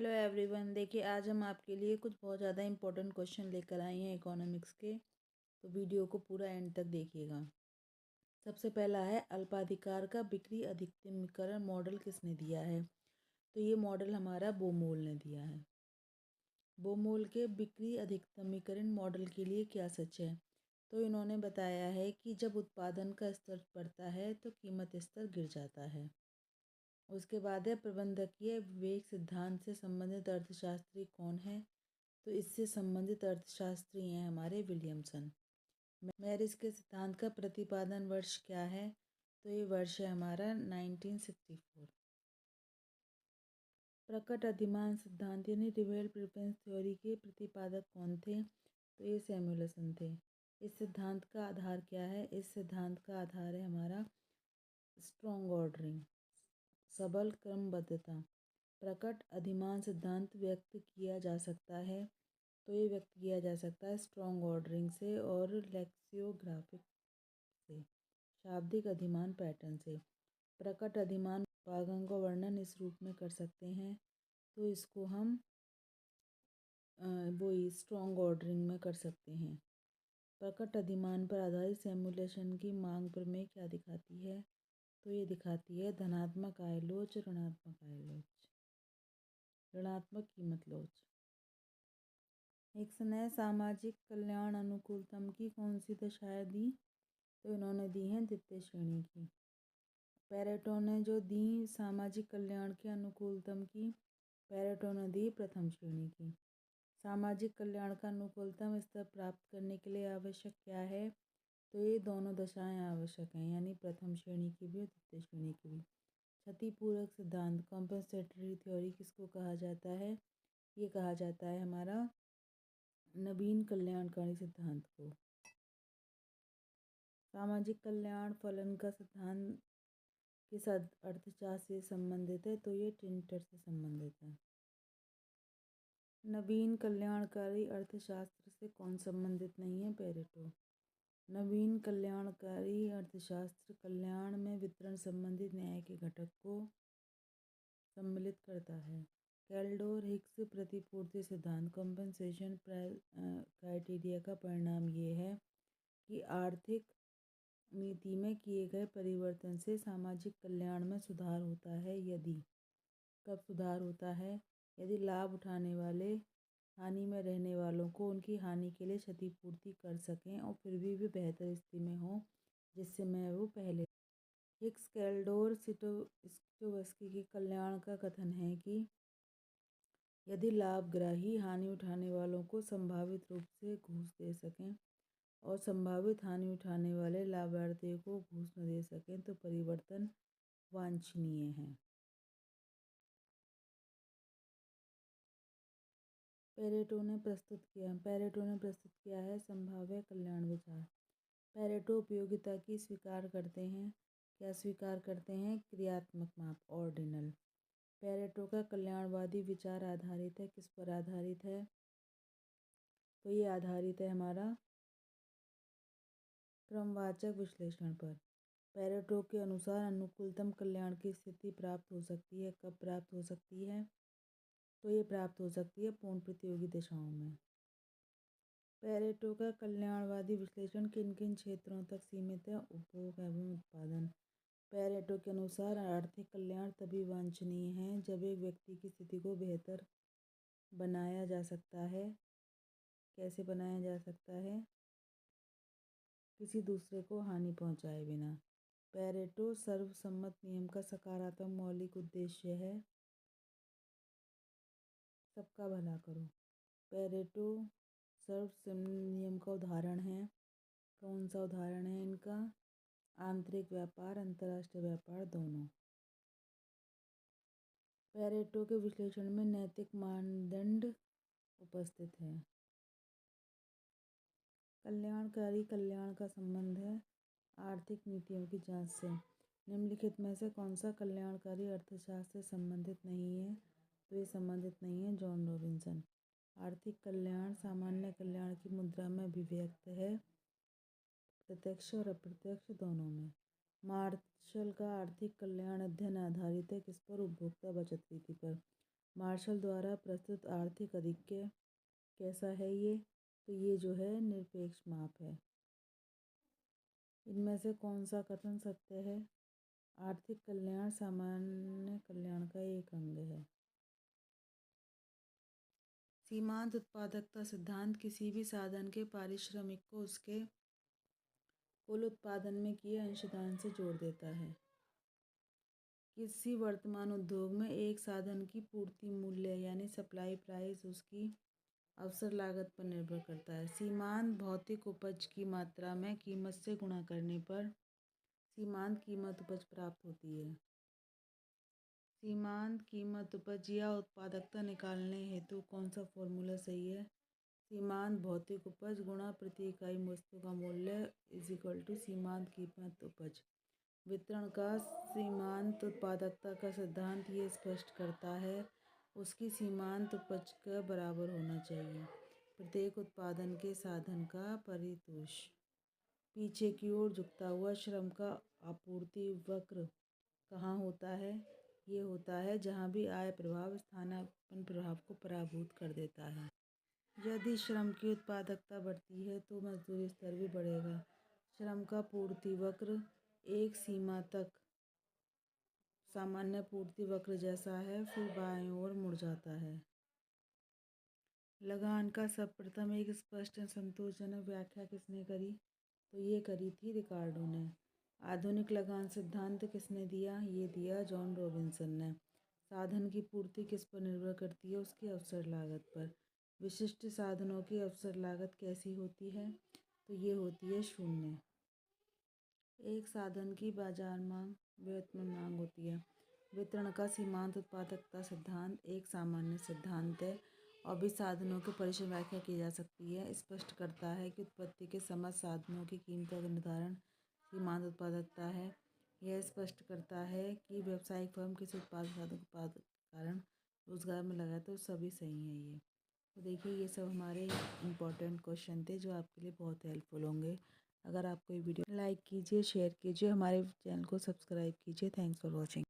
Hello everyone. देखिए, आज हम आपके लिए कुछ बहुत ज़्यादा इम्पोर्टेंट क्वेश्चन लेकर आए हैं इकोनॉमिक्स के। तो वीडियो को पूरा एंड तक देखिएगा। सबसे पहला है, अल्पाधिकार का बिक्री अधिकतमीकरण मॉडल किसने दिया है? तो ये मॉडल हमारा बोमोल ने दिया है। बोमोल के बिक्री अधिकतमीकरण मॉडल के लिए क्या सच है? तो इन्होंने बताया है कि जब उत्पादन का स्तर बढ़ता है तो कीमत स्तर गिर जाता है। उसके बाद है, प्रबंधकीय विवेक सिद्धांत से संबंधित अर्थशास्त्री कौन है? तो इससे संबंधित अर्थशास्त्री हैं हमारे विलियमसन। मैरिस के सिद्धांत का प्रतिपादन वर्ष क्या है? तो ये वर्ष है हमारा 1964। प्रकट अधिमान सिद्धांत यानी रिवेल प्रेफरेंस थ्योरी के प्रतिपादक कौन थे? तो ये सैमुएलसन थे। इस सिद्धांत का आधार क्या है? इस सिद्धांत का आधार है हमारा स्ट्रॉन्ग ऑर्डरिंग, सबल क्रमबद्धता। प्रकट अधिमान सिद्धांत व्यक्त किया जा सकता है, तो ये व्यक्त किया जा सकता है स्ट्रॉन्ग ऑर्डरिंग से और लेक्सियोग्राफिक से, शाब्दिक अधिमान पैटर्न से। प्रकट अधिमान उपागम का वर्णन इस रूप में कर सकते हैं, तो इसको हम वही स्ट्रॉन्ग ऑर्डरिंग में कर सकते हैं। प्रकट अधिमान पर आधारित सिमुलेशन की मांग प्रमेय क्या दिखाती है? तो ये दिखाती है धनात्मक आय लोच, ऋणात्मक आय लोच, ऋणात्मक कीमत लोच। हिक्स ने सामाजिक कल्याण अनुकूलतम की कौन सी दशाएं दी? तो इन्होंने दी हैं द्वितीय श्रेणी की। पेरेटो ने जो दी सामाजिक कल्याण के अनुकूलतम की, पेरेटो ने दी प्रथम श्रेणी की। सामाजिक कल्याण का अनुकूलतम स्तर प्राप्त करने के लिए आवश्यक क्या है? तो ये दोनों दशाएं आवश्यक हैं, यानी प्रथम श्रेणी की भी और द्वितीय श्रेणी की भी। क्षतिपूरक सिद्धांत, कॉम्पेंसेटरी थ्योरी किसको कहा जाता है? ये कहा जाता है हमारा नवीन कल्याणकारी सिद्धांत को। सामाजिक कल्याण फलन का सिद्धांत किस अर्थशास्त्र से संबंधित है? तो ये टिंटर से संबंधित है। नवीन कल्याणकारी अर्थशास्त्र से कौन संबंधित नहीं है? पेरेटो। नवीन कल्याणकारी अर्थशास्त्र कल्याण में वितरण संबंधित न्याय के घटक को सम्मिलित करता है। कैल्डोर हिक्स प्रतिपूर्ति सिद्धांत, कॉम्पेंसेशन क्राइटेरिया का परिणाम ये है कि आर्थिक नीति में किए गए परिवर्तन से सामाजिक कल्याण में सुधार होता है। यदि कब सुधार होता है? यदि लाभ उठाने वाले हानि में रहने वालों को उनकी हानि के लिए क्षतिपूर्ति कर सकें और फिर भी वे बेहतर स्थिति में हों जिससे मैं वो पहले। हिक्स कैल्डोर स्टोवस्की के कल्याण का कथन है कि यदि लाभग्राही हानि उठाने वालों को संभावित रूप से घूस दे सकें और संभावित हानि उठाने वाले लाभार्थियों को घूस न दे सकें तो परिवर्तन वांछनीय है। पेरेटो ने प्रस्तुत किया है संभाव्य कल्याण विचार। पेरेटो उपयोगिता की स्वीकार करते हैं, क्या स्वीकार करते हैं? क्रियात्मक माप, ऑर्डिनल। पेरेटो का कल्याणवादी विचार आधारित है, किस पर आधारित है? तो ये आधारित है हमारा क्रमवाचक विश्लेषण पर। पेरेटो के अनुसार अनुकूलतम कल्याण की स्थिति प्राप्त हो सकती है, कब प्राप्त हो सकती है? तो ये प्राप्त हो सकती है पूर्ण प्रतियोगी दशाओं में। पेरेटो का कल्याणवादी विश्लेषण किन किन क्षेत्रों तक सीमित है? उपभोग एवं उत्पादन। पेरेटो के अनुसार आर्थिक कल्याण तभी वांछनीय है जब एक व्यक्ति की स्थिति को बेहतर बनाया जा सकता है। कैसे बनाया जा सकता है? किसी दूसरे को हानि पहुंचाए बिना। पेरेटो सर्वसम्मत नियम का सकारात्मक मौलिक उद्देश्य है सबका भला करो। पेरेटो सर्वसम्मत नियम का उदाहरण है, कौन सा उदाहरण है इनका? आंतरिक व्यापार, अंतर्राष्ट्रीय व्यापार दोनों। पेरेटो के विश्लेषण में नैतिक मानदंड उपस्थित है। कल्याणकारी कल्याण का संबंध है आर्थिक नीतियों की जांच से। निम्नलिखित में से कौन सा कल्याणकारी अर्थशास्त्र से संबंधित नहीं है? तो ये संबंधित नहीं है जॉन रॉबिन्सन। आर्थिक कल्याण सामान्य कल्याण की मुद्रा में अभिव्यक्त है, प्रत्यक्ष और अप्रत्यक्ष दोनों में। मार्शल का आर्थिक कल्याण अध्ययन आधारित है किस पर? उपभोक्ता बचत नीति पर। मार्शल द्वारा प्रस्तुत आर्थिक अधिक्य कैसा है ये? तो ये जो है निरपेक्ष माप है। इनमें से कौन सा कथन सत्य है? आर्थिक कल्याण सामान्य कल्याण का एक अंग है। सीमांत उत्पादकता सिद्धांत किसी भी साधन के पारिश्रमिक को उसके कुल उत्पादन में किए अंशदान से जोड़ देता है। किसी वर्तमान उद्योग में एक साधन की पूर्ति मूल्य यानी सप्लाई प्राइस उसकी अवसर लागत पर निर्भर करता है। सीमांत भौतिक उपज की मात्रा में कीमत से गुणा करने पर सीमांत कीमत उपज प्राप्त होती है। सीमांत कीमत उपज या उत्पादकता निकालने हेतु कौन सा फॉर्मूला सही है? सीमांत भौतिक उपज गुणा प्रति इकाई वस्तु का मूल्य इज इक्वल टू सीमांत कीमत उपज। वितरण का सीमांत उत्पादकता का सिद्धांत ये स्पष्ट करता है उसकी सीमांत उपज के बराबर होना चाहिए। प्रत्येक उत्पादन के साधन का परितोष पीछे की ओर झुकता हुआ श्रम का आपूर्ति वक्र कहाँ होता है? ये होता है जहाँ भी आय प्रभाव स्थानापन्न प्रभाव को पराभूत कर देता है। यदि श्रम की उत्पादकता बढ़ती है तो मजदूरी स्तर भी बढ़ेगा। श्रम का पूर्ति वक्र एक सीमा तक सामान्य पूर्ति वक्र जैसा है, फिर बाएं ओर मुड़ जाता है। लगान का सर्वप्रथम एक स्पष्ट संतोषजनक व्याख्या किसने करी? तो ये करी थी रिकार्डो ने। आधुनिक लगान सिद्धांत किसने दिया? ये दिया जॉन रॉबिन्सन ने। साधन की पूर्ति किस पर निर्भर करती है? उसकी अवसर लागत पर। विशिष्ट साधनों की अवसर लागत कैसी होती है? तो ये होती है शून्य। एक साधन की बाजार मांग व्युत्पन्न मांग होती है। वितरण का सीमांत उत्पादकता सिद्धांत एक सामान्य सिद्धांत है और भी साधनों के परिचय व्याख्या की जा सकती है। स्पष्ट करता है कि उत्पत्ति के समस्त साधनों की कीमतों का निर्धारण सीमांत उत्पादकता है। यह स्पष्ट करता है कि व्यावसायिक फर्म किसी उत्पाद साधन उत्पाद के कारण रोजगार में लगाए तो सभी सही है ये। तो देखिए ये सब हमारे इम्पोर्टेंट क्वेश्चन थे जो आपके लिए बहुत हेल्पफुल होंगे। अगर आपको ये वीडियो लाइक कीजिए, शेयर कीजिए, हमारे चैनल को सब्सक्राइब कीजिए। Thanks for watching.